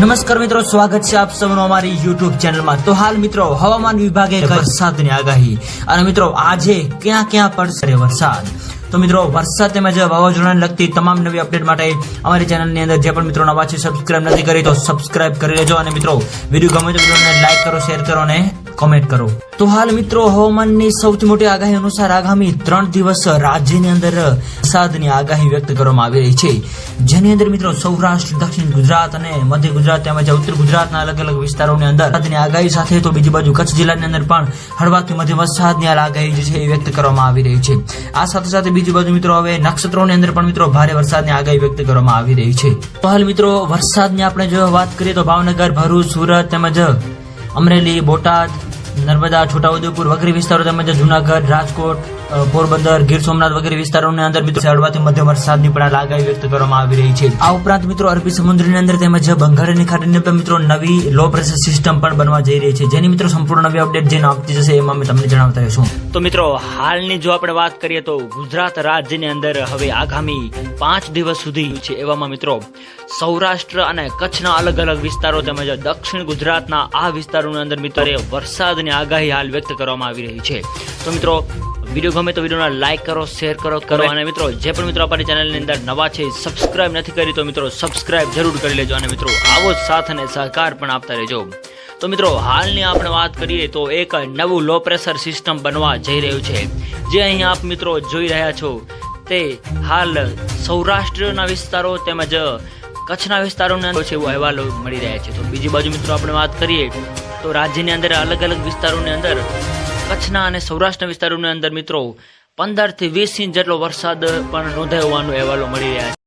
નમસ્કાર મિત્રો, સ્વાગત છે આપ સૌનું અમારી YouTube ચેનલમાં। તો હાલ મિત્રો હવામાન વિભાગે વરસાદની આગાહી અને મિત્રો આજે ક્યાં ક્યાં પડશે વરસાદ। તો મિત્રો વરસાદ તેમજ વાવાઝોડાને લગતી તમામ નવી અપડેટ માટે અમારી ચેનલની અંદર જે પણ મિત્રો નવા છે સબસ્ક્રાઇબ નથી કરી તો સબસ્ક્રાઇબ કરી લેજો અને મિત્રો વિડીયો ગમે તો વિડીયોને લાઈક કરો, શેર કરો અને કમેન્ટ કરો। તો હાલ મિત્રો હવામાનની સૌથી મોટી આગાહી અનુસાર આગામી 3 દિવસ રાજ્યની અંદર વરસાદની આગાહી વ્યક્ત કરવામાં આવી રહી છે, જેની અંદર મિત્રો સૌરાષ્ટ્ર, દક્ષિણ ગુજરાત અને મધ્ય ગુજરાત તેમજ ઉત્તર ગુજરાતના અલગ અલગ વિસ્તારોની અંદર વરસાદની આગાહી સાથે તો બીજી બાજુ કચ્છ જિલ્લાની અંદર પણ હળવાથી મધ્યમ વરસાદની આગાહી જે છે એ વ્યક્ત કરવામાં આવી રહી છે। આ સાથે સાથે બીજી બાજુ મિત્રો હવે નક્ષત્રોની અંદર પણ મિત્રો ભારે વરસાદની આગાહી વ્યક્ત કરવામાં આવી રહી છે। તો હાલ મિત્રો વરસાદની આપણે જો વાત કરીએ તો ભાવનગર, ભરૂચ, સુરત તેમજ અમરેલી, બોટાદ, નર્મદા, છોટાઉદેપુર વગેરે વિસ્તારો તેમજ જુનાગઢ, રાજકોટ, પોરબંદર, ગીર સોમનાથ વગેરે વિસ્તારોની અંદર મિત્રો હળવાથી મધ્યમ વરસાદની પણ આગાહી વ્યક્ત કરવામાં આવી રહી છે। આ ઉપરાંત મિત્રો અરબી સમુદ્રની અંદર તેમજ બંગાળની ખાડીની અંદર મિત્રો નવી લો પ્રેશર સિસ્ટમ પણ બનવા જઈ રહી છે, જેની મિત્રો સંપૂર્ણ નવી અપડેટ જેને આપતી જશે એમાં મેં તમને જણાવતા રહીશું। તો મિત્રો હાલની જો આપણે વાત કરીએ તો ગુજરાત રાજ્યની અંદર હવે આગામી 5 દિવસ સુધી છે, એવામાં મિત્રો સૌરાષ્ટ્ર અને કચ્છના અલગ અલગ વિસ્તારો તેમજ દક્ષિણ ગુજરાતના આ વિસ્તારોની અંદર મિત્રો વરસાદની આગાહી હાલ વ્યક્ત કરવામાં આવી રહી છે। તો મિત્રો વિડીયો ગમે તો વિડીયોને લાઈક કરો, શેર કરો અને મિત્રો જે પણ મિત્રો અમારી ચેનલની અંદર નવા છે સબસ્ક્રાઇબ નથી કરી તો મિત્રો સબસ્ક્રાઇબ જરૂર કરી લેજો અને મિત્રો આવો જ સાથ અને સહકાર પણ આપતા રહેજો। તો મિત્રો હાલની આપણે વાત કરીએ તો એક નવું લો પ્રેશર સિસ્ટમ બનવા જઈ રહ્યું છે, જે અહીં આપ મિત્રો જોઈ રહ્યા છો તે હાલ સૌરાષ્ટ્રના વિસ્તારો તેમજ કચ્છના વિસ્તારોની અંદર છે એવો અહેવાલો મળી રહ્યા છે। તો બીજી બાજુ મિત્રો આપણે વાત કરીએ તો રાજ્યની અંદર અલગ અલગ વિસ્તારોની અંદર કચ્છના અને સૌરાષ્ટ્રના વિસ્તારોની અંદર મિત્રો 15 થી 20 ઇંચ જેટલો વરસાદ પણ નોંધાયો હોવાનો અહેવાલો મળી રહ્યા છે।